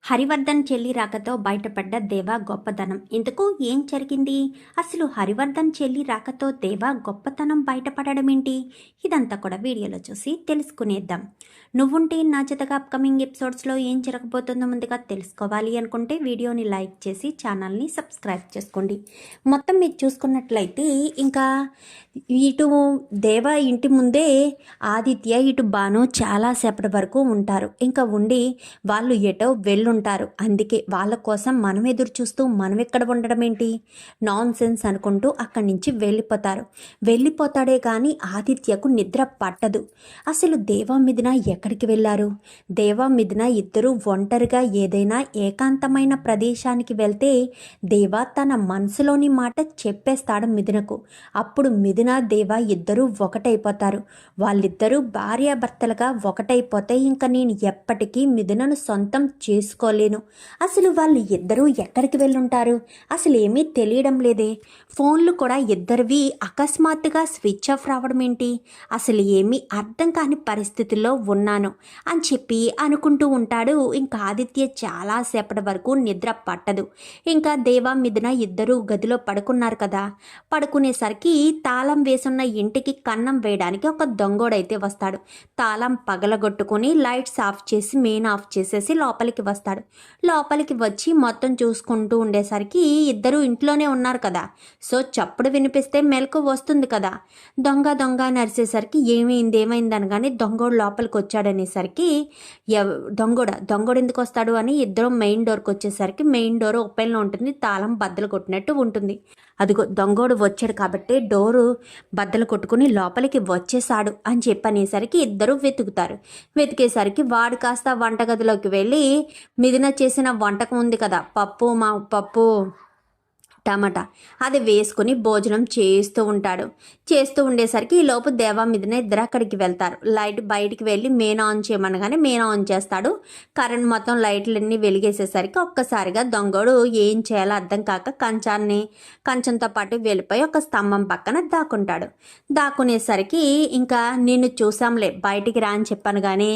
హరివర్ధన్ చెల్లి రాకతో బయటపడ్డ దేవా గొప్పతనం. ఇంతకు ఏం జరిగింది? అసలు హరివర్ధన్ చెల్లి రాకతో దేవా గొప్పతనం బయటపడమేంటి? ఇదంతా కూడా వీడియోలో చూసి తెలుసుకునేద్దాం. నువ్వుంటే నా జతగా అప్కమింగ్ ఎపిసోడ్స్లో ఏం జరగబోతుందో ముందుగా తెలుసుకోవాలి అనుకుంటే వీడియోని లైక్ చేసి ఛానల్ని సబ్స్క్రైబ్ చేసుకోండి. మొత్తం మీరు చూసుకున్నట్లయితే ఇంకా ఇటు దేవా ఇంటి ముందే ఆదిత్య ఇటు బాను చాలాసేపటి వరకు ఉంటారు. ఇంకా ఉండి వాళ్ళు ఎటో వెళ్ళుంటారు. అందుకే వాళ్ళ కోసం మనం ఎదురు చూస్తూ మనం ఎక్కడ ఉండడం ఏంటి, నాన్ సెన్స్ అనుకుంటూ అక్కడి నుంచి వెళ్ళిపోతాడే కానీ ఆదిత్యకు నిద్ర పట్టదు. అసలు దేవా మిథున ఎక్కడికి వెళ్ళారు? దేవా మిథున ఇద్దరు ఒంటరిగా ఏదైనా ఏకాంతమైన ప్రదేశానికి వెళ్తే దేవా తన మనసులోని మాట చెప్పేస్తాడు మిథునకు. అప్పుడు మిథున దేవా ఇద్దరూ ఒకటైపోతారు. వాళ్ళిద్దరూ భార్యాభర్తలుగా ఒకటైపోతే ఇంకా నేను ఎప్పటికీ మిథునను సొంతం చేసుకోలేను. అసలు వాళ్ళు ఇద్దరూ ఎక్కడికి వెళ్ళుంటారు? అసలు ఏమీ తెలియడం లేదే. ఫోన్లు కూడా ఇద్దరివి అకస్మాత్తుగా స్విచ్ ఆఫ్ రావడం ఏంటి? అసలు ఏమీ అర్థం కాని పరిస్థితుల్లో ఉన్నాను అని చెప్పి అనుకుంటూ ఉంటాడు. ఇంకా ఆదిత్య చాలాసేపటి వరకు నిద్ర పట్టదు. ఇంకా దేవా మిథున ఇద్దరూ గదిలో పడుకున్నారు కదా. పడుకునేసరికి తాళం వేసున్న ఇంటికి కన్నం వేయడానికి ఒక దొంగోడైతే వస్తాడు. తాళం పగలగొట్టుకుని లైట్స్ ఆఫ్ చేసి మెయిన్ ఆఫ్ చేసేసి లోపలికి వస్తాడు. లోపలికి వచ్చి మొత్తం చూసుకుంటూ ఉండేసరికి ఇద్దరు ఇంట్లోనే ఉన్నారు కదా. సో చప్పుడు వినిపిస్తే మెలకు వస్తుంది కదా. దొంగ దొంగ నరిసేసరికి ఏమైంది అనగానే దొంగోడు లోపలికి వచ్చాడనేసరికి దొంగోడు ఎందుకు వస్తాడు అని ఇద్దరు మెయిన్ డోర్కి వచ్చేసరికి మెయిన్ డోర్ ఓపెన్లో ఉంటుంది. తాళం బద్దలు కొట్టినట్టు ఉంటుంది. అదిగో దొంగోడు వచ్చాడు కాబట్టి డోరు బద్దలు కొట్టుకుని లోపలికి వచ్చేసాడు అని చెప్పనేసరికి ఇద్దరు వెతికేసరికి వాడు కాస్త వంటగదిలోకి వెళ్ళి మిథున చేసిన వంటకం ఉంది కదా, పప్పు టమాటా, అది వేసుకుని భోజనం చేస్తూ ఉండేసరికి ఈలోపు దేవా మిథున ఇద్దరు అక్కడికి వెళ్తారు. లైట్ బయటికి వెళ్ళి మెయిన్ ఆన్ చేయమనగానే మెయిన్ ఆన్ చేస్తాడు. కరెంట్ మొత్తం లైట్లన్నీ వెలిగేసేసరికి ఒక్కసారిగా దొంగోడు ఏం చేయాలో అర్థం కాక కంచంతో పాటు వెళ్ళిపోయి ఒక స్తంభం పక్కన దాక్కునేసరికి ఇంకా నిన్ను చూసాంలే బయటికి రా అని చెప్పాను కానీ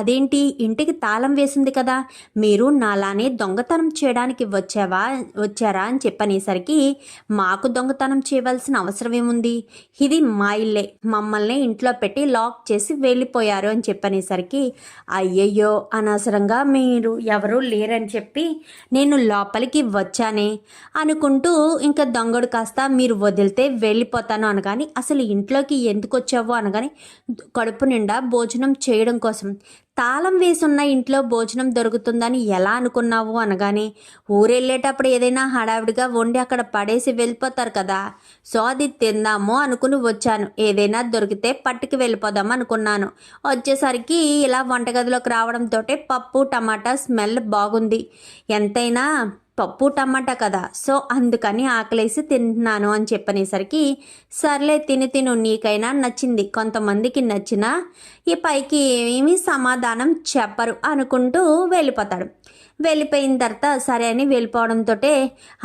అదేంటి ఇంటికి తాళం వేసింది కదా, మీరు నాలానే దొంగతనం చేయడానికి వచ్చారా అని చెప్పనేసరికి మాకు దొంగతనం చేయవలసిన అవసరం ఏముంది, ఇది మా ఇల్లే, మమ్మల్ని ఇంట్లో పెట్టి లాక్ చేసి వెళ్ళిపోయారు అని చెప్పనేసరికి అయ్యయ్యో అనవసరంగా మీరు ఎవరూ లేరని చెప్పి నేను లోపలికి వచ్చానే అనుకుంటూ ఇంకా దొంగడు కాస్త మీరు వదిలితే వెళ్ళిపోతాను అనగాని అసలు ఇంట్లోకి ఎందుకు వచ్చావు అనగాని కడుపు నిండా భోజనం చేయడం కోసం. తాళం వేసున్న ఇంట్లో భోజనం దొరుకుతుందని ఎలా అనుకున్నావు అనగానే ఊరెళ్ళేటప్పుడు ఏదైనా హడావిడిగా వండి అక్కడ పడేసి వెళ్ళిపోతారు కదా, సో అది తిందాము అనుకుని వచ్చాను. ఏదైనా దొరికితే పట్టుకు వెళ్ళిపోదాం అనుకున్నాను. వచ్చేసరికి ఇలా వంటగదిలోకి రావడంతో పప్పు టమాటా స్మెల్ బాగుంది, ఎంతైనా పప్పు టమాటా కదా, సో అందుకని ఆకలేసి తింటున్నాను అని చెప్పనేసరికి సర్లే తిను నీకైనా నచ్చింది, కొంతమందికి నచ్చినా ఈ పైకి ఏమీ సమాధానం చెప్పరు అనుకుంటూ వెళ్ళిపోయిన తర్వాత సరే అని వెళ్ళిపోవడంతో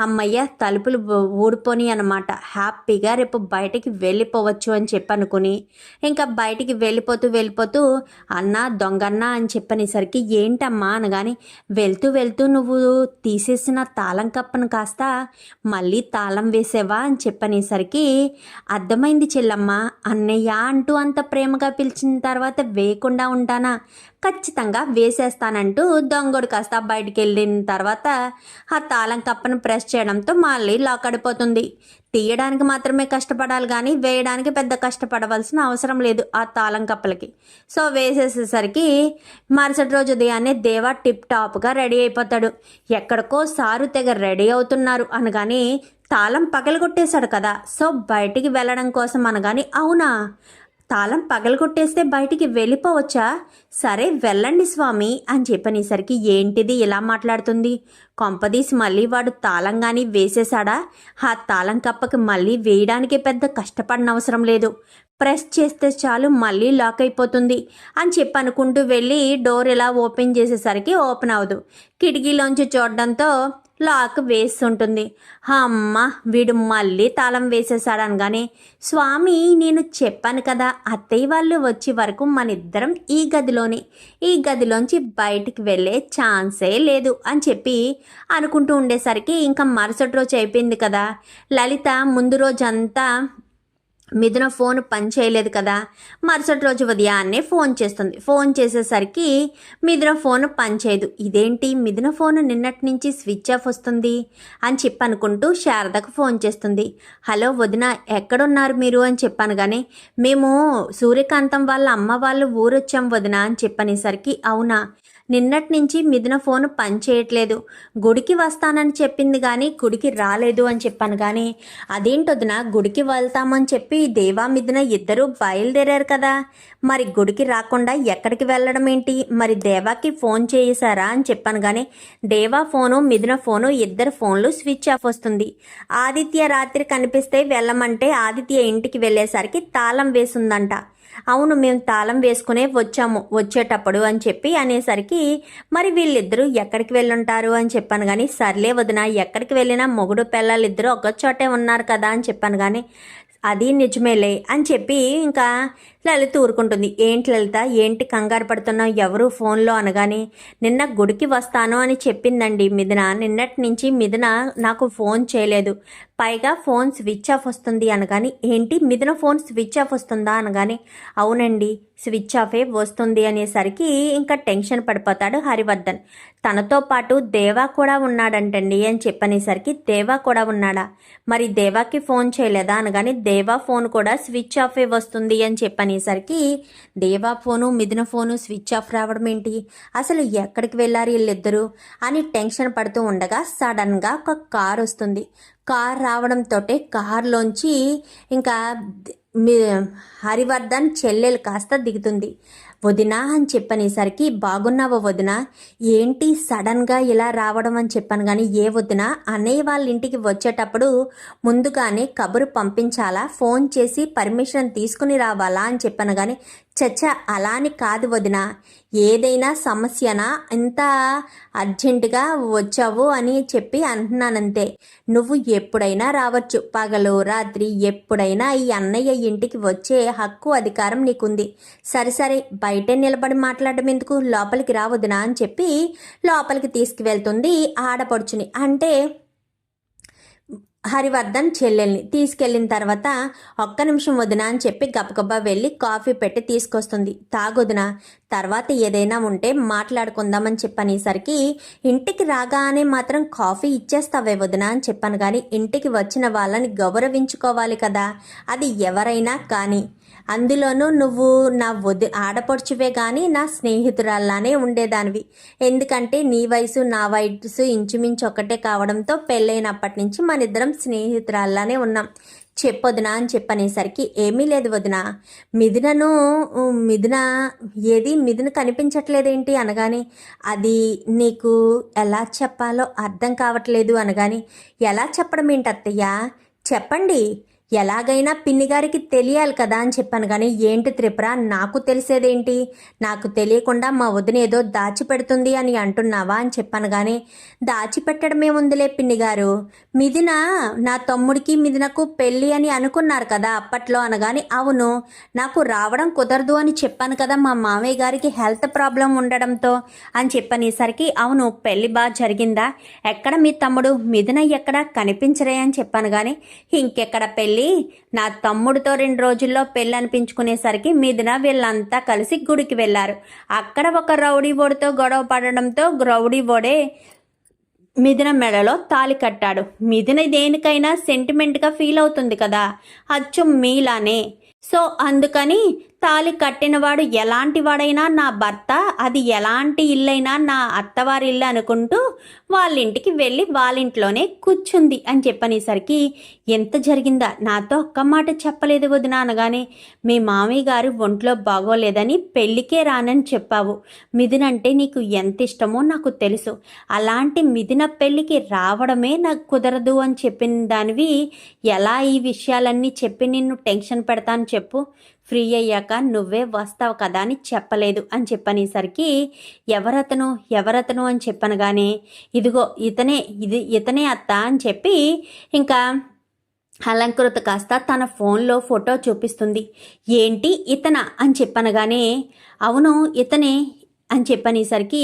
అమ్మయ్య తలుపులు ఊడిపోని అనమాట. హ్యాపీగా రేపు బయటికి వెళ్ళిపోవచ్చు అని చెప్పనుకుని ఇంకా బయటికి వెళ్ళిపోతూ అన్నా దొంగన్న అని చెప్పనేసరికి ఏంటమ్మా అనగాని వెళ్తూ నువ్వు తీసేసిన తాళం కప్పను కాస్త మళ్ళీ తాళం వేసేవా అని చెప్పనేసరికి అర్థమైంది చెల్లమ్మ, అన్నయ్య అంటూ అంత ప్రేమగా పిలిచిన తర్వాత వేయకుండా ఉంటానా, ఖచ్చితంగా వేసేస్తానంటూ దొంగడు కాస్త బయటికి వెళ్ళిన తర్వాత ఆ తాళం కప్పను ప్రెస్ చేయడంతో మళ్ళీ లాక్ అడిపోతుంది. తీయడానికి మాత్రమే కష్టపడాలి కానీ వేయడానికి పెద్ద కష్టపడవలసిన అవసరం లేదు ఆ తాళం కప్పలకి. సో వేసేసేసరికి మరుసటి రోజు ఉదయాన్నే దేవా టిప్ టాప్గా రెడీ అయిపోతాడు. ఎక్కడికో సారు తెగ రెడీ అవుతున్నారు అనగానే తాళం పగలగొట్టేశాడు కదా, సో బయటికి వెళ్ళడం కోసం అనగాని అవునా, తాళం పగలగొట్టేస్తే బయటికి వెళ్ళిపోవచ్చా, సరే వెళ్ళండి స్వామి అని చెప్పనేసరికి ఏంటిది ఇలా మాట్లాడుతుంది, కొంపదీసి మళ్ళీ వాడు తాళం కానీ వేసేశాడా, ఆ తాళం కప్పకి మళ్ళీ వేయడానికి పెద్ద కష్టపడిన అవసరం లేదు, ప్రెస్ చేస్తే చాలు మళ్ళీ లాక్ అయిపోతుంది అని చెప్పి అనుకుంటూ వెళ్ళి డోర్ ఇలా ఓపెన్ చేసేసరికి ఓపెన్ అవ్వదు. కిటికీలోంచి చూడడంతో లాక్ వేస్తుంటుంది. అమ్మ, వీడు మళ్ళీ తాళం వేసేసాడు అనగానే, స్వామి నేను చెప్పాను కదా అత్తయ్య వాళ్ళు వచ్చే వరకు మన ఇద్దరం ఈ గదిలోంచి బయటికి వెళ్ళే ఛాన్సే లేదు అని చెప్పి అనుకుంటూ ఉండేసరికి ఇంకా మరుసటి రోజు అయిపోయింది కదా. లలిత ముందు రోజంతా మిథున ఫోన్ పని చేయలేదు కదా. మరుసటి రోజు ఉదయాన్నే ఫోన్ చేస్తుంది. ఫోన్ చేసేసరికి మిథున ఫోన్ పనిచేయదు. ఇదేంటి మిథున ఫోన్ నిన్నటి నుంచి స్విచ్ ఆఫ్ వస్తుంది అని చెప్పి అనుకుంటూ శారదకు ఫోన్ చేస్తుంది. హలో వదిన, ఎక్కడున్నారు మీరు అని చెప్పాను. కానీ మేము సూర్యకాంతం వాళ్ళ అమ్మ వాళ్ళు ఊరొచ్చాం వదిన అని చెప్పనేసరికి, అవునా, నిన్నటి నుంచి మిథున ఫోన్ పనిచేయట్లేదు, గుడికి వస్తానని చెప్పింది కానీ గుడికి రాలేదు అని చెప్పాను. కానీ అదేంటొదిన, గుడికి వెళ్తామని చెప్పి దేవా మిథున ఇద్దరూ బయలుదేరారు కదా, మరి గుడికి రాకుండా ఎక్కడికి వెళ్ళడం ఏంటి, మరి దేవాకి ఫోన్ చేశారా అని చెప్పాను. కానీ దేవా ఫోను మిథున ఫోను ఇద్దరు ఫోన్లు స్విచ్ ఆఫ్ వస్తుంది. ఆదిత్య రాత్రి కనిపిస్తే వెళ్ళమంటే ఆదిత్య ఇంటికి వెళ్ళేసరికి తాళం వేసిందంట. అవును, మేము తాళం వేసుకునే వచ్చేటప్పుడు అని చెప్పి అనేసరికి, మరి వీళ్ళిద్దరూ ఎక్కడికి వెళ్ళుంటారు అని చెప్పాను. కానీ సర్లే వదిన, ఎక్కడికి వెళ్ళినా మొగుడు పిల్లలిద్దరూ ఒక చోటే ఉన్నారు కదా అని చెప్పాను. కానీ అది నిజమేలే అని చెప్పి ఇంకా లలిత ఊరుకుంటుంది. ఏంటి లలిత, ఏంటి కంగారు పడుతున్నావు, ఎవరు ఫోన్లో అనగానే, నిన్న గుడికి వస్తాను అని చెప్పిందండి మిథున, నిన్నటి నుంచి మిథున నాకు ఫోన్ చేయలేదు, పైగా ఫోన్ స్విచ్ ఆఫ్ వస్తుంది అనగాని, ఏంటి మిథున ఫోన్ స్విచ్ ఆఫ్ వస్తుందా అనగానే, అవునండి స్విచ్ ఆఫే వస్తుంది అనేసరికి ఇంకా టెన్షన్ పడిపోతాడు హరివర్ధన్. తనతో పాటు దేవా కూడా ఉన్నాడంటండి అని చెప్పనేసరికి, దేవా కూడా ఉన్నాడా, మరి దేవాకి ఫోన్ చేయలేదా అనగానే, దేవా ఫోన్ కూడా స్విచ్ ఆఫే వస్తుంది అని చెప్పనేసరికి, దేవా ఫోను మిథున ఫోను స్విచ్ ఆఫ్ రావడం ఏంటి, అసలు ఎక్కడికి వెళ్ళారు వీళ్ళిద్దరూ అని టెన్షన్ పడుతూ ఉండగా సడన్గా ఒక కార్ వస్తుంది. కార్ రావడంతో కార్లోంచి ఇంకా హరివర్ధన్ చెల్లెలు కాస్త దిగుతుంది. వదినా అని చెప్పనేసరికి, బాగున్నావా వదిన, ఏంటి సడన్గా ఇలా రావడం అని చెప్పాను. కానీ ఏ వదిన, అన్నయ్య వాళ్ళ ఇంటికి వచ్చేటప్పుడు ముందుగానే కబురు పంపించాలా, ఫోన్ చేసి పర్మిషన్ తీసుకుని రావాలా అని చెప్పాను. కానీ చచ్చా అలాని కాదు వదిన, ఏదైనా సమస్యనా ఇంత అర్జెంటుగా వచ్చావు అని చెప్పి అంటున్నానంతే, నువ్వు ఎప్పుడైనా రావచ్చు, పగలు రాత్రి ఎప్పుడైనా ఈ అన్నయ్య ఇంటికి వచ్చే హక్కు అధికారం నీకుంది. సరే బయటే నిలబడి మాట్లాడడం ఎందుకు, లోపలికి రావద్దునా అని చెప్పి లోపలికి తీసుకువెళ్తుంది ఆడపడుచుని. అంటే హరివర్ధన్ చెల్లెల్ని తీసుకెళ్ళిన తర్వాత, ఒక్క నిమిషం వదిన అని చెప్పి గబగబా వెళ్ళి కాఫీ పెట్టి తీసుకొస్తుంది. తాగొదిన, తర్వాత ఏదైనా ఉంటే మాట్లాడుకుందామని చెప్పనేసరికి, ఇంటికి రాగానే మాత్రం కాఫీ ఇచ్చేస్తావే వదిన అని చెప్పాను. కానీ ఇంటికి వచ్చిన వాళ్ళని గౌరవించుకోవాలి కదా, అది ఎవరైనా కానీ, అందులోనూ నువ్వు నా ఆడపడుచువే కానీ నా స్నేహితురాల్లానే ఉండేదానివి. ఎందుకంటే నీ వయసు నా వయసు ఇంచుమించు ఒకటే కావడంతో పెళ్ళైనప్పటి నుంచి మన ఇద్దరం స్నేహితురాల్లానే ఉన్నాం. చెప్పొదినా అని చెప్పనేసరికి, ఏమీ లేదు వదిన, మిథున ఏది మిథున కనిపించట్లేదేంటి అనగానే, అది నీకు ఎలా చెప్పాలో అర్థం కావట్లేదు అనగాని, ఎలా చెప్పడం ఏంటి అత్తయ్య, చెప్పండి, ఎలాగైనా పిన్నిగారికి తెలియాలి కదా అని చెప్పాను. కానీ ఏంటి త్రిపుర, నాకు తెలిసేదేంటి, నాకు తెలియకుండా మా వదిన ఏదో దాచిపెడుతుంది అని అంటున్నావా అని చెప్పాను. కానీ దాచిపెట్టడమేముందిలే పిన్నిగారు, మిథున నా తమ్ముడికి మిథునకు పెళ్ళి అని అనుకున్నారు కదా అప్పట్లో అనగాని, అవును నాకు రావడం కుదరదు అని చెప్పాను కదా మా మామయ్య గారికి హెల్త్ ప్రాబ్లం ఉండడంతో అని చెప్పనేసరికి, అవును పెళ్ళి బాగా జరిగిందా, ఎక్కడ మీ తమ్ముడు మిథున ఎక్కడ కనిపించరే అని చెప్పాను. కానీ ఇంకెక్కడ పెళ్ళి, నా తమ్ముడితో 2 రోజుల్లో పెళ్ళి అనిపించుకునేసరికి మిథున వీళ్ళంతా కలిసి గుడికి వెళ్ళారు. అక్కడ ఒక రౌడీ ఓడితో గొడవ పడడంతో రౌడీ ఓడే మిథున మెడలో తాళి కట్టాడు. మిథున దేనికైనా సెంటిమెంట్గా ఫీల్ అవుతుంది కదా, అచ్చం మీలానే. సో అందుకని తాళి కట్టినవాడు ఎలాంటి వాడైనా నా భర్త, అది ఎలాంటి ఇల్లైనా నా అత్తవారి ఇల్లు అనుకుంటూ వాళ్ళ ఇంటికి వెళ్ళి వాళ్ళ ఇంట్లోనే కూర్చుంది అని చెప్పనేసరికి, ఎంత జరిగిందా, నాతో ఒక్క మాట చెప్పలేదు వదిన అనగానే, మీ మామయ్య గారు ఒంట్లో బాగోలేదని పెళ్ళికే రానని చెప్పావు, మిథున అంటే నీకు ఎంత ఇష్టమో నాకు తెలుసు, అలాంటి మిథున పెళ్ళికి రావడమే నాకు కుదరదు అని చెప్పిన దానివి ఎలా ఈ విషయాలన్నీ చెప్పి నిన్ను టెన్షన్ పెడతాను చెప్పు. ఫ్రీ అయ్యాక నువ్వే వస్తావు కదా అని చెప్పలేదు అని చెప్పనేసరికి ఎవరతను అని చెప్పనగానే ఇదిగో ఇతనే అత్త అని చెప్పి ఇంకా అలంకృత కాస్త తన ఫోన్లో ఫోటో చూపిస్తుంది. ఏంటి ఇతనా అని చెప్పనగానే అవును ఇతనే అని చెప్పనేసరికి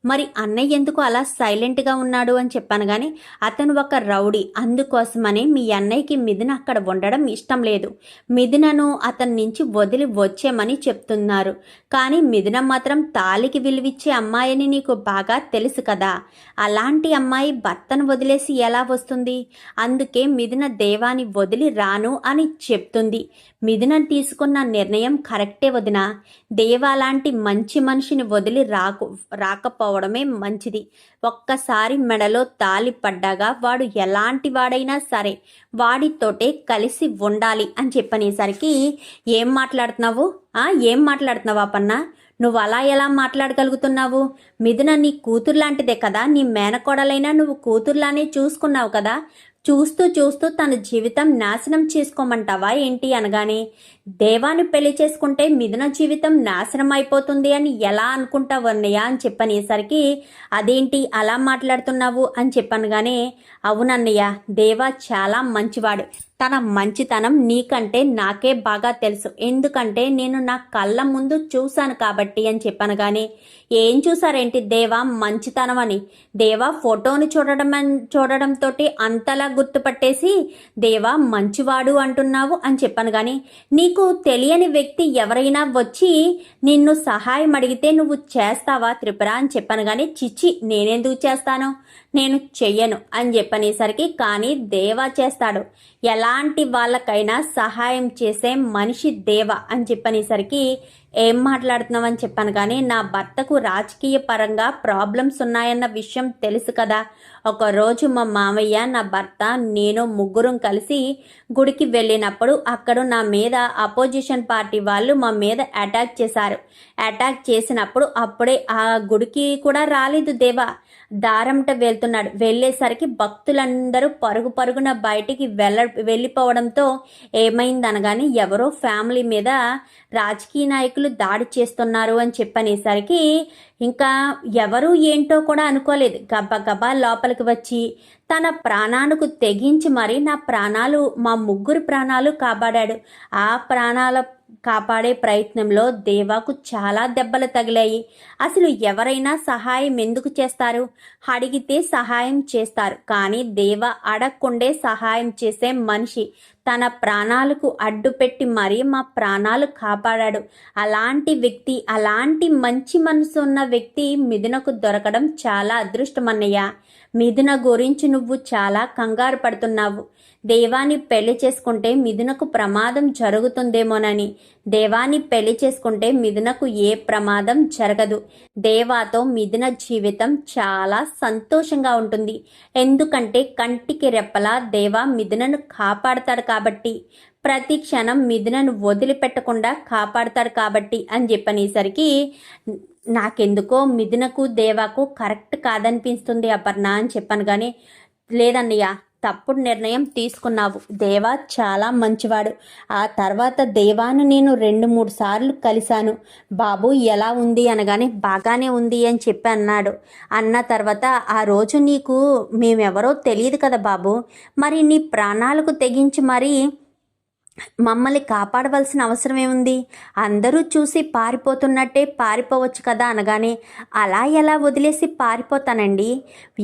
మరి అన్నయ్య ఎందుకు అలా సైలెంట్గా ఉన్నాడు అని చెప్పాను. కానీ అతను ఒక రౌడీ, అందుకోసమని మీ అన్నయ్యకి మిథున అక్కడ ఉండడం ఇష్టం లేదు, మిథునను అతని నుంచి వదిలి వచ్చేమని చెప్తున్నారు. కానీ మిథున మాత్రం తాలికి విలువిచ్చే అమ్మాయిని నీకు బాగా తెలుసు కదా, అలాంటి అమ్మాయి భర్తను వదిలేసి ఎలా వస్తుంది? అందుకే మిథున దేవాని వదిలి రాను అని చెప్తుంది. మిథున తీసుకున్న నిర్ణయం కరెక్టే వదిన, దేవా లాంటి మంచి మనిషిని వదిలి రాకపోవడమే మంచిది. ఒక్కసారి మెడలో తాలి పడ్డాగా వాడు ఎలాంటి వాడైనా సరే వాడితోటే కలిసి ఉండాలి అని చెప్పనేసరికి ఏం మాట్లాడుతున్నావు అపన్నా, నువ్వు అలా ఎలా మాట్లాడగలుగుతున్నావు? మిథున నీ కూతురు లాంటిదే కదా, నీ మేనకోడలైనా నువ్వు కూతురులానే చూసుకున్నావు కదా, చూస్తూ తన జీవితం నాశనం చేసుకోమంటావా ఏంటి అనగానే దేవాన్ని పెళ్లి చేసుకుంటే మిథున జీవితం నాశనం అయిపోతుంది అని ఎలా అనుకుంటావు అన్నయ్య అని చెప్పనేసరికి అదేంటి అలా మాట్లాడుతున్నావు అని చెప్పనగానే అవునన్నయ్య, దేవా చాలా మంచివాడు, తన మంచితనం నీకంటే నాకే బాగా తెలుసు, ఎందుకంటే నేను నా కళ్ళ ముందు చూశాను కాబట్టి అని చెప్పనగానే ఏం చూసారేంటి దేవా మంచితనం అని? దేవా ఫోటోని చూడడంతో అంతలా గుర్తుపట్టేసి దేవా మంచివాడు అంటున్నావు అని చెప్పాను. కానీ నీకు తెలియని వ్యక్తి ఎవరైనా వచ్చి నిన్ను సహాయం అడిగితే నువ్వు చేస్తావా త్రిపుర అని చెప్పాను. కానీ చిచ్చి నేనెందుకు చేస్తాను, నేను చెయ్యను అని చెప్పనేసరికి కానీ దేవా చేస్తాడు, ఎలాంటి వాళ్ళకైనా సహాయం చేసే మనిషి దేవ అని చెప్పనేసరికి ఏం మాట్లాడుతున్నావు అని చెప్పాను. కానీ నా భర్తకు రాజకీయ పరంగా ప్రాబ్లమ్స్ ఉన్నాయన్న విషయం తెలుసు కదా, ఒకరోజు మా మామయ్య, నా భర్త, నేను ముగ్గురం కలిసి గుడికి వెళ్ళినప్పుడు అక్కడ నా మీద అపోజిషన్ పార్టీ వాళ్ళు మా మీద అటాక్ చేశారు. అటాక్ చేసినప్పుడు అప్పుడే ఆ గుడికి కూడా రాలేదు దేవా, దారంట వెళ్తున్నాడు. వెళ్ళేసరికి భక్తులందరూ పరుగున బయటికి వెళ్ళిపోవడంతో ఏమైందనగానే ఎవరో ఫ్యామిలీ మీద రాజకీయ నాయకులు దాడి చేస్తున్నారు అని చెప్పనేసరికి ఇంకా ఎవరు ఏంటో కూడా అనుకోలేదు, గబా లోపలికి వచ్చి తన ప్రాణానికి తెగించి మరి మా ముగ్గురు ప్రాణాలు కాపాడాడు. ఆ ప్రాణాల కాపాడే ప్రయత్నంలో దేవాకు చాలా దెబ్బలు తగిలాయి. అసలు ఎవరైనా సహాయం ఎందుకు చేస్తారు? అడిగితే సహాయం చేస్తారు, కానీ దేవ అడగకుండే సహాయం చేసే మనిషి. తన ప్రాణాలకు అడ్డుపెట్టి మరీ మా ప్రాణాలు కాపాడాడు. అలాంటి వ్యక్తి, అలాంటి మంచి మనసు ఉన్న వ్యక్తి మిథునకు దొరకడం చాలా అదృష్టమన్నయ్య. మిథున గురించి నువ్వు చాలా కంగారు పడుతున్నావు. దేవాన్ని పెళ్లి చేసుకుంటే మిథునకు ప్రమాదం జరుగుతుందేమోనని. దేవాన్ని పెళ్లి చేసుకుంటే మిథునకు ఏ ప్రమాదం జరగదు. దేవాతో మిథున జీవితం చాలా సంతోషంగా ఉంటుంది. ఎందుకంటే కంటికి రెప్పలా దేవా మిథునను కాపాడతాడు కాబట్టి, ప్రతి క్షణం మిథునను వదిలిపెట్టకుండా కాపాడతాడు కాబట్టి అని చెప్పనేసరికి నాకెందుకో మిథునకు దేవాకు కరెక్ట్ కాదనిపిస్తుంది అపర్ణ అని చెప్పాను. కానీ లేదన్నయ్య, తప్పుడు నిర్ణయం తీసుకున్నావు. దేవా చాలా మంచివాడు. ఆ తర్వాత దేవాను నేను 2-3 సార్లు కలిశాను. బాబు ఎలా ఉంది అనగానే బాగానే ఉంది అని చెప్పి అన్నాడు. అన్న తర్వాత ఆ రోజు నీకు మేమెవరో తెలియదు కదా బాబు, మరి నీ ప్రాణాలకు తెగించి మరి మమ్మల్ని కాపాడవలసిన అవసరం ఏముంది? అందరూ చూసి పారిపోతున్నట్టే పారిపోవచ్చు కదా అనగానే అలా ఎలా వదిలేసి పారిపోతానండి?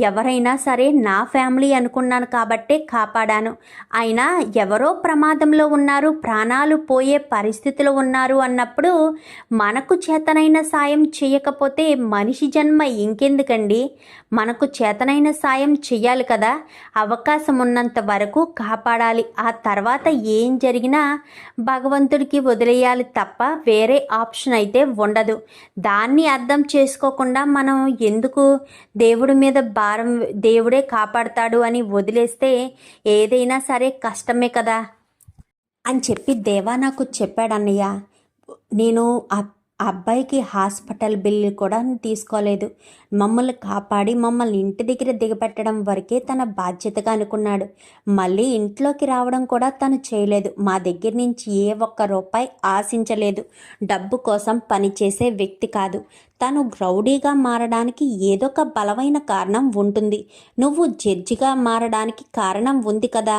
ఎవరైనా సరే నా ఫ్యామిలీ అనుకున్నాను కాబట్టే కాపాడాను. అయినా ఎవరో ప్రమాదంలో ఉన్నారు, ప్రాణాలు పోయే పరిస్థితిలో ఉన్నారు అన్నప్పుడు మనకు చేతనైన సాయం చేయకపోతే మనిషి జన్మ ఇంకెందుకండి? మనకు చేతనైన సాయం చెయ్యాలి కదా. అవకాశం ఉన్నంత వరకు కాపాడాలి. ఆ తర్వాత ఏం జరిగింది భగవంతుడికి వదిలేయాలి తప్ప వేరే ఆప్షన్ అయితే ఉండదు. దాన్ని అర్థం చేసుకోకుండా మనం ఎందుకు దేవుడి మీద భారం, దేవుడే కాపాడతాడు అని వదిలేస్తే ఏదైనా సరే కష్టమే కదా అని చెప్పి దేవా నాకు చెప్పాడన్నయ్య. నేను ఆ అబ్బాయికి హాస్పిటల్ బిల్లు కూడా తీసుకోలేదు. మమ్మల్ని కాపాడి మమ్మల్ని ఇంటి దగ్గర దిగబెట్టడం వరకే తన బాధ్యతగా అనుకున్నాడు. మళ్ళీ ఇంట్లోకి రావడం కూడా తను చేయలేదు. మా దగ్గర నుంచి ఏ ఒక్క రూపాయి ఆశించలేదు. డబ్బు కోసం పనిచేసే వ్యక్తి కాదు. తను రౌడీగా మారడానికి ఏదో ఒక బలమైన కారణం ఉంటుంది. నువ్వు జడ్జిగా మారడానికి కారణం ఉంది కదా.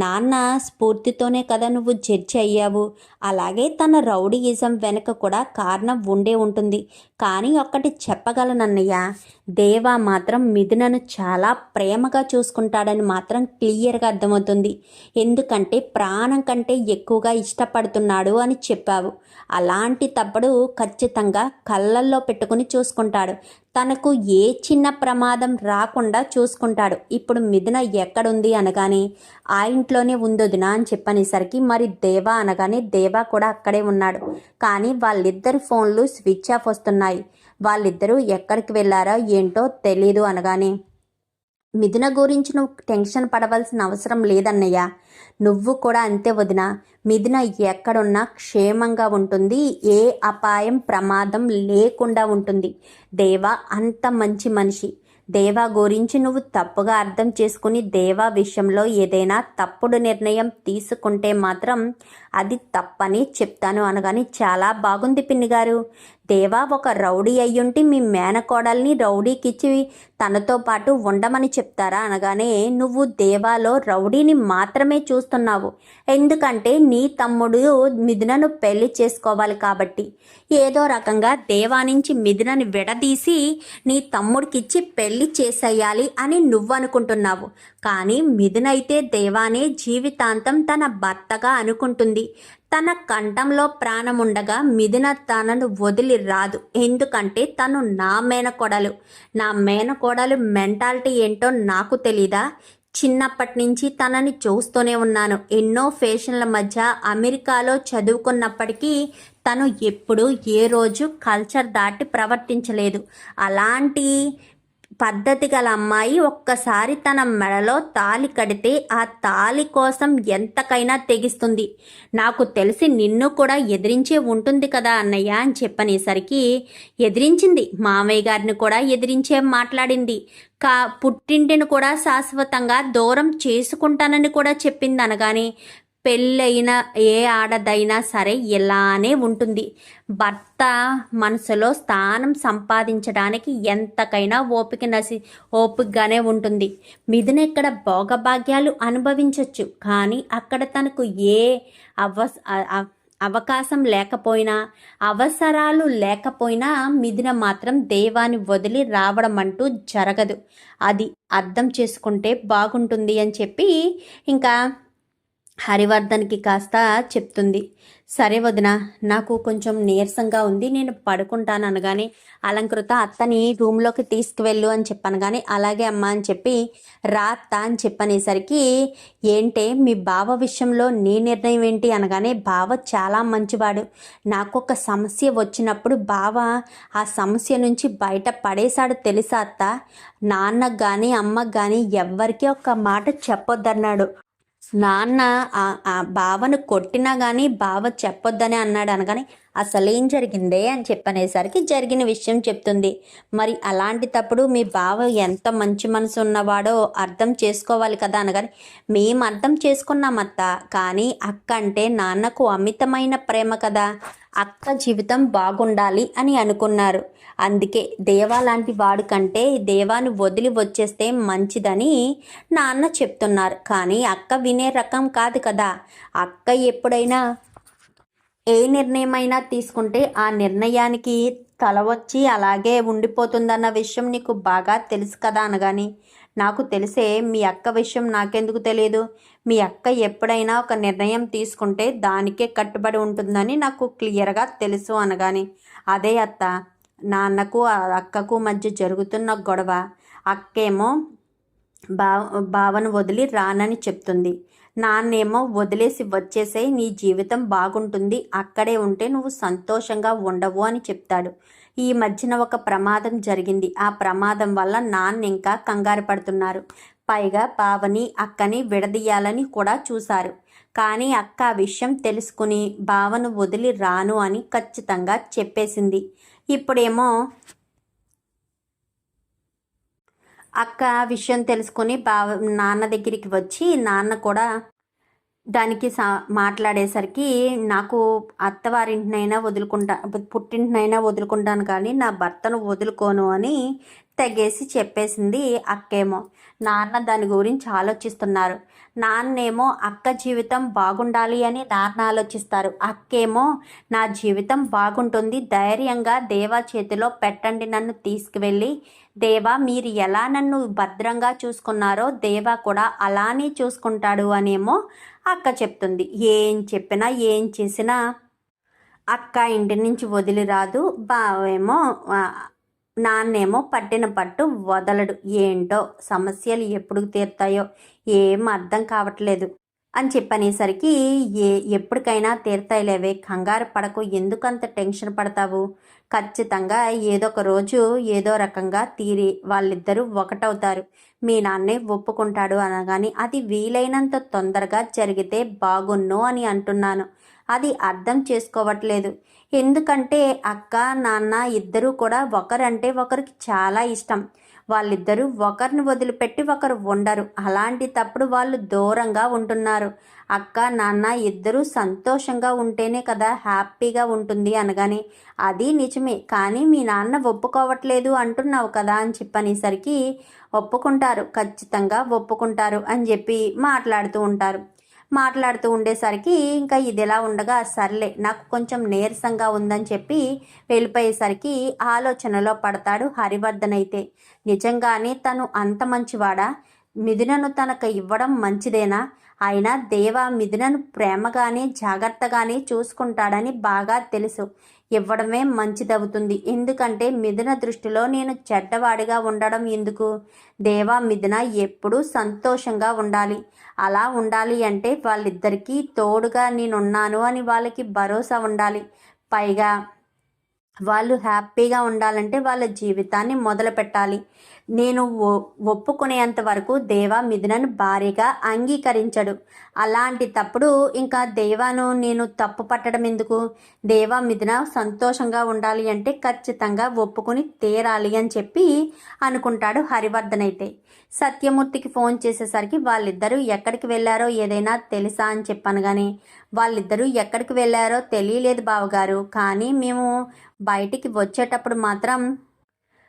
నాన్న స్ఫూర్తితోనే కదా నువ్వు జడ్జి అయ్యావు. అలాగే తన రౌడీయిజం వెనుక కూడా కారణం ఉండే ఉంటుంది. కానీ ఒక్కటి చెప్పగలనన్నయ్య, దేవా మాత్రం మిథునను చాలా ప్రేమగా చూసుకుంటాడని మాత్రం క్లియర్గా అర్థమవుతుంది. ఎందుకంటే ప్రాణం కంటే ఎక్కువగా ఇష్టపడుతున్నాడు అని చెప్పావు. అలాంటి తప్పుడు ఖచ్చితంగా కళ్ళల్లో పెట్టుకుని చూసుకుంటాడు. తనకు ఏ చిన్న ప్రమాదం రాకుండా చూసుకుంటాడు. ఇప్పుడు మిథున ఎక్కడుంది అనగానే ఆ ఇంట్లోనే ఉందొదినా అని చెప్పనేసరికి మరి దేవా అనగానే దేవా కూడా అక్కడే ఉన్నాడు. కానీ వాళ్ళిద్దరి ఫోన్లు స్విచ్ ఆఫ్ వస్తున్నాయి. వాళ్ళిద్దరూ ఎక్కడికి వెళ్ళారో ఏంటో తెలీదు అనగానే మిథున గురించి నువ్వు టెన్షన్ పడవలసిన అవసరం లేదన్నయ్య. నువ్వు కూడా అంతే వదిన. మిథున ఎక్కడున్నా క్షేమంగా ఉంటుంది. ఏ అపాయం ప్రమాదం లేకుండా ఉంటుంది. దేవా అంత మంచి మనిషి. దేవా గురించి నువ్వు తప్పుగా అర్థం చేసుకుని దేవా విషయంలో ఏదైనా తప్పుడు నిర్ణయం తీసుకుంటే మాత్రం అది తప్పని చెప్తాను అనగాని చాలా బాగుంది పిన్ని గారు. దేవా ఒక రౌడీ అయ్యుంటి మీ మేనకోడల్ని రౌడీకిచ్చి తనతో పాటు ఉండమని చెప్తారా అనగానే నువ్వు దేవాలో రౌడీని మాత్రమే చూస్తున్నావు. ఎందుకంటే నీ తమ్ముడు మిథునను పెళ్లి చేసుకోవాలి కాబట్టి. ఏదో రకంగా దేవా నుంచి మిథునని విడదీసి నీ తమ్ముడికిచ్చి పెళ్లి చేసేయాలి అని నువ్వు అనుకుంటున్నావు. కానీ మిథునైతే దేవానే జీవితాంతం తన భర్తగా అనుకుంటుంది. తన కంఠంలో ప్రాణముండగా మిథున తనను వదిలి రాదు. ఎందుకంటే తను నా మేనకోడలు. నా మేనకోడలు మెంటాలిటీ ఏంటో నాకు తెలీదా? చిన్నప్పటి నుంచి తనని చూస్తూనే ఉన్నాను. ఎన్నో ఫ్యాషన్ల మధ్య అమెరికాలో చదువుకున్నప్పటికీ తను ఎప్పుడూ ఏ రోజు కల్చర్ దాటి ప్రవర్తించలేదు. అలాంటి పద్ధతి గల అమ్మాయి ఒక్కసారి తన మెడలో తాళి కడితే ఆ తాళి కోసం ఎంతకైనా తెగిస్తుంది. నాకు తెలిసి నిన్ను కూడా ఎదిరించే ఉంటుంది కదా అన్నయ్య అని చెప్పనేసరికి ఎదిరించింది. మామయ్య గారిని కూడా ఎదిరించే మాట్లాడింది. పుట్టింటిని కూడా శాశ్వతంగా దూరం చేసుకుంటానని కూడా చెప్పింది అనగానే పెళ్ళైన ఏ ఆడదైనా సరే ఇలానే ఉంటుంది. భర్త మనసులో స్థానం సంపాదించడానికి ఎంతకైనా ఓపికగానే ఉంటుంది. మిథున ఇక్కడ భోగభాగ్యాలు అనుభవించవచ్చు. కానీ అక్కడ తనకు ఏ అవకాశం లేకపోయినా అవసరాలు లేకపోయినా మిథున మాత్రం దేవాన్ని వదిలి రావడం అంటూ జరగదు. అది అర్థం చేసుకుంటే బాగుంటుంది అని చెప్పి ఇంకా హరివర్ధన్కి కాస్త చెప్తుంది. సరే వదిన, నాకు కొంచెం నీరసంగా ఉంది, నేను పడుకుంటాను అనగానే అలంకృత అత్తని రూమ్లోకి తీసుకువెళ్ళు అని చెప్పనగానే అలాగే అమ్మ అని చెప్పి అత్త అని చెప్పనేసరికి ఏంటే మీ బావ విషయంలో నీ నిర్ణయం ఏంటి అనగానే బావ చాలా మంచివాడు. నాకు ఒక సమస్య వచ్చినప్పుడు బావ ఆ సమస్య నుంచి బయట పడేశాడు తెలుసా అత్త. నాన్నకు కానీ అమ్మకు కానీ ఎవ్వరికీ ఒక్క మాట చెప్పొద్దన్నాడు. నాన్న ఆ బావను కొట్టినా కానీ బావ చెప్పొద్దని అన్నాడు అనగానే అసలేం జరిగిందే అని చెప్పనేసరికి జరిగిన విషయం చెప్తుంది. మరి అలాంటి తప్పుడు మీ బావ ఎంత మంచి మనసు ఉన్నవాడో అర్థం చేసుకోవాలి కదా అనగానే మేము అర్థం చేసుకున్నామత్త. కానీ అక్క అంటే నాన్నకు అమితమైన ప్రేమ కదా. అక్క జీవితం బాగుండాలి అని అనుకున్నారు. అందుకే దేవా లాంటి వాడు కంటే దేవాన్ని వదిలి వచ్చేస్తే మంచిదని నాన్న చెప్తున్నారు. కానీ అక్క వినే రకం కాదు కదా. అక్క ఎప్పుడైనా ఏ నిర్ణయమైనా తీసుకుంటే ఆ నిర్ణయానికి తల వచ్చి అలాగే ఉండిపోతుందన్న విషయం నీకు బాగా తెలుసు కదా అనగాని నాకు తెలిసే మీ అక్క విషయం నాకెందుకు తెలియదు. మీ అక్క ఎప్పుడైనా ఒక నిర్ణయం తీసుకుంటే దానికే కట్టుబడి ఉంటుందని నాకు క్లియర్గా తెలుసు అనగాని అదే అత్త, నాన్నకు అక్కకు మధ్య జరుగుతున్న గొడవ. అక్కేమో బావను వదిలి రానని చెప్తుంది. నాన్నేమో వదిలేసి వచ్చేసే, నీ జీవితం బాగుంటుంది, అక్కడే ఉంటే నువ్వు సంతోషంగా ఉండవు అని చెప్తాడు. ఈ మధ్యన ఒక ప్రమాదం జరిగింది. ఆ ప్రమాదం వల్ల నాన్న ఇంకా కంగారు పడుతున్నారు. పైగా బావని అక్కని విడదీయాలని కూడా చూశారు. కానీ అక్క ఆ విషయం తెలుసుకుని బావను వదిలి రాను అని ఖచ్చితంగా చెప్పేసింది. ఇప్పుడేమో అక్క విషయం తెలుసుకుని నాన్న దగ్గరికి వచ్చి నాన్న కూడా దానికి మాట్లాడేసరికి నాకు అత్తవారింటినైనా వదులుకుంటా, పుట్టింటినైనా వదులుకుంటాను కానీ నా భర్తను వదులుకోను అని తెగేసి చెప్పేసింది అక్కేమో. నాన్న దాని గురించి ఆలోచిస్తున్నారు. నాన్నేమో అక్క జీవితం బాగుండాలి అని నాన్న ఆలోచిస్తారు. అక్కేమో నా జీవితం బాగుంటుంది, ధైర్యంగా దేవా చేతిలో పెట్టండి, నన్ను తీసుకువెళ్ళి దేవా మీరు ఎలా నన్ను భద్రంగా చూసుకున్నారో దేవా కూడా అలానే చూసుకుంటాడు అనేమో అక్క చెప్తుంది. ఏం చెప్పినా ఏం చేసినా అక్క ఇంటి నుంచి వదిలి రాదు. బావేమో నాన్నేమో పట్టిన పట్టు వదలడు. ఏంటో సమస్యలు ఎప్పుడు తీరుతాయో ఏం అర్థం కావట్లేదు అని చెప్పనేసరికి ఎప్పటికైనా తీరుతాయిలేవే, కంగారు పడకు, ఎందుకంత టెన్షన్ పడతావు, ఖచ్చితంగా ఏదో ఒక రోజు ఏదో రకంగా తీరి వాళ్ళిద్దరూ ఒకటవుతారు, మీ నాన్నే ఒప్పుకుంటాడు అనగాని అది వీలైనంత తొందరగా జరిగితే బాగున్ను అని అంటున్నాను. అది అర్థం చేసుకోవట్లేదు. ఎందుకంటే అక్క నాన్న ఇద్దరూ కూడా ఒకరంటే ఒకరికి చాలా ఇష్టం. వాళ్ళిద్దరూ ఒకరిని వదిలిపెట్టి ఒకరు ఉండరు. అలాంటి తప్పుడు వాళ్ళు దూరంగా ఉంటున్నారు. అక్క నాన్న ఇద్దరూ సంతోషంగా ఉంటేనే కదా హ్యాపీగా ఉంటుంది అనగానే అది నిజమే, కానీ మీ నాన్న ఒప్పుకోవట్లేదు అంటున్నావు కదా అని చెప్పనేసరికి ఒప్పుకుంటారు, ఖచ్చితంగా ఒప్పుకుంటారు అని చెప్పి మాట్లాడుతూ ఉండేసరికి ఇంకా ఇది ఎలా ఉండగా సర్లే నాకు కొంచెం నీరసంగా ఉందని చెప్పి వెళ్ళిపోయేసరికి ఆలోచనలో పడతాడు హరివర్ధన్. అయితే నిజంగానే తను అంత మంచివాడా, మిథునను తనకు ఇవ్వడం మంచిదేనా, అయినా దేవా మిథునను ప్రేమగానే జాగ్రత్తగానే చూసుకుంటాడని బాగా తెలుసు, ఇవ్వడమే మంచిదవుతుంది. ఎందుకంటే మిథున దృష్టిలో నేను చెడ్డవాడిగా ఉండడం ఎందుకు, దేవా మిథున ఎప్పుడూ సంతోషంగా ఉండాలి. అలా ఉండాలి అంటే వాళ్ళిద్దరికీ తోడుగా నేనున్నాను అని వాళ్ళకి భరోసా ఉండాలి. పైగా వాళ్ళు హ్యాపీగా ఉండాలంటే వాళ్ళ జీవితాన్ని మొదలు పెట్టాలి. నేను ఒప్పుకునేంత వరకు దేవా మిథునను భారీగా అంగీకరించడు. అలాంటి తప్పుడు ఇంకా దేవాను నేను తప్పు పట్టడం ఎందుకు, దేవా మిథున సంతోషంగా ఉండాలి అంటే ఖచ్చితంగా ఒప్పుకుని తీరాలి అని చెప్పి అనుకుంటాడు హరివర్ధన్. అయితే సత్యమూర్తికి ఫోన్ చేసేసరికి వాళ్ళిద్దరూ ఎక్కడికి వెళ్ళారో ఏదైనా తెలుసా అని చెప్పాను. కానీ వాళ్ళిద్దరూ ఎక్కడికి వెళ్ళారో తెలియలేదు బావగారు, కానీ మేము బయటికి వచ్చేటప్పుడు మాత్రం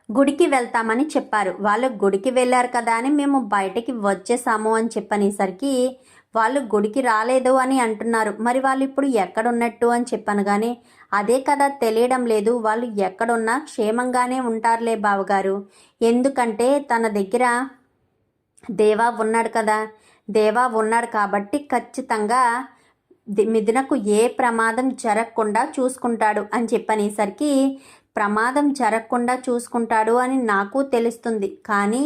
గుడికి వెళ్తామని చెప్పారు. వాళ్ళు గుడికి వెళ్ళారు కదా అని మేము బయటికి వచ్చేసాము అని చెప్పనేసరికి వాళ్ళు గుడికి రాలేదు అని అంటున్నారు. మరి వాళ్ళు ఇప్పుడు ఎక్కడున్నట్టు అని చెప్పాను. కానీ అదే కదా తెలియడం లేదు, వాళ్ళు ఎక్కడున్నా క్షేమంగానే ఉంటారులే బావగారు, ఎందుకంటే తన దగ్గర దేవా ఉన్నాడు కదా, దేవా ఉన్నాడు కాబట్టి ఖచ్చితంగా మిథునకు ఏ ప్రమాదం జరగకుండా చూసుకుంటాడు అని చెప్పనేసరికి ప్రమాదం జరగకుండా చూసుకుంటాడు అని నాకు తెలుస్తుంది, కానీ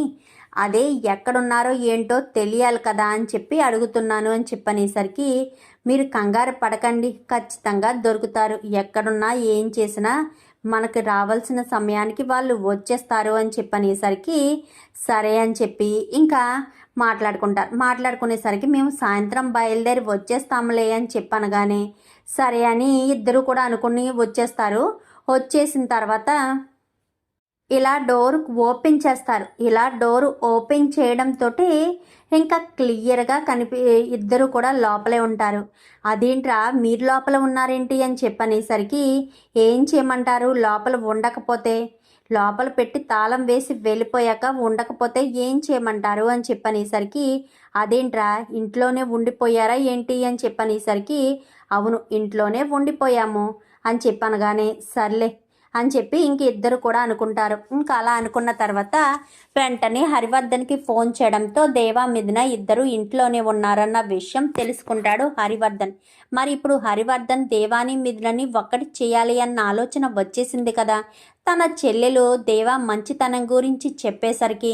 అదే ఎక్కడున్నారో ఏంటో తెలియాలి కదా అని చెప్పి అడుగుతున్నాను అని చెప్పనేసరికి మీరు కంగారు పడకండి, ఖచ్చితంగా దొరుకుతారు, ఎక్కడున్నా ఏం చేసినా మనకు రావాల్సిన సమయానికి వాళ్ళు వచ్చేస్తారు అని చెప్పనేసరికి సరే అని చెప్పి ఇంకా మాట్లాడుకునేసరికి మేము సాయంత్రం బయలుదేరి వచ్చేస్తాములే అని చెప్పనగానే సరే అని ఇద్దరు కూడా అనుకుని వచ్చేస్తారు. వచ్చేసిన తర్వాత ఇలా డోర్ ఓపెన్ చేస్తారు. ఇలా డోర్ ఓపెన్ చేయడంతో ఇంకా క్లియర్గా ఇద్దరు కూడా లోపలే ఉంటారు. అదేంట్రా మీరు లోపల ఉన్నారేంటి అని చెప్పనేసరికి ఏం చేయమంటారు, లోపల ఉండకపోతే లోపల పెట్టి తాళం వేసి వెళ్ళిపోయాక ఉండకపోతే ఏం చేయమంటారు అని చెప్పనేసరికి అదేంట్రా ఇంట్లోనే ఉండిపోయారా ఏంటి అని చెప్పనేసరికి అవును ఇంట్లోనే ఉండిపోయాము అని చెప్పనగానే సర్లే అని చెప్పి ఇంక ఇద్దరు కూడా అనుకుంటారు. ఇంకా అలా అనుకున్న తర్వాత వెంటనే హరివర్ధన్కి ఫోన్ చేయడంతో దేవా మిథున ఇద్దరు ఇంట్లోనే ఉన్నారన్న విషయం తెలుసుకుంటాడు హరివర్ధన్. మరి ఇప్పుడు హరివర్ధన్ దేవాని మిథునని ఒక్కటి చేయాలి అన్న ఆలోచన వచ్చేసింది కదా. తన చెల్లెలు దేవా మంచితనం గురించి చెప్పేసరికి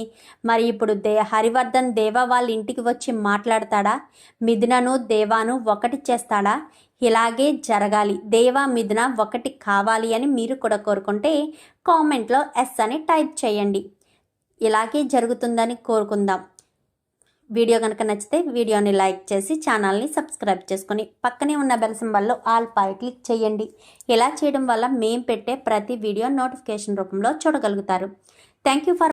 మరి ఇప్పుడు హరివర్ధన్ దేవా వాళ్ళ ఇంటికి వచ్చి మాట్లాడతాడా, మిథునను దేవాను ఒకటి చేస్తాడా, ఇలాగే జరగాలి, దేవా మిథున ఒకటి కావాలి అని మీరు కూడా కోరుకుంటే కామెంట్లో ఎస్ అని టైప్ చేయండి. ఇలాగే జరుగుతుందని కోరుకుందాం. వీడియో కనుక నచ్చితే వీడియోని లైక్ చేసి ఛానల్ని సబ్స్క్రైబ్ చేసుకొని పక్కనే ఉన్న బెల్ సింబల్లో ఆల్ పై క్లిక్ చేయండి. ఇలా చేయడం వల్ల మేము పెట్టే ప్రతి వీడియో నోటిఫికేషన్ రూపంలో చూడగలుగుతారు. Thank you for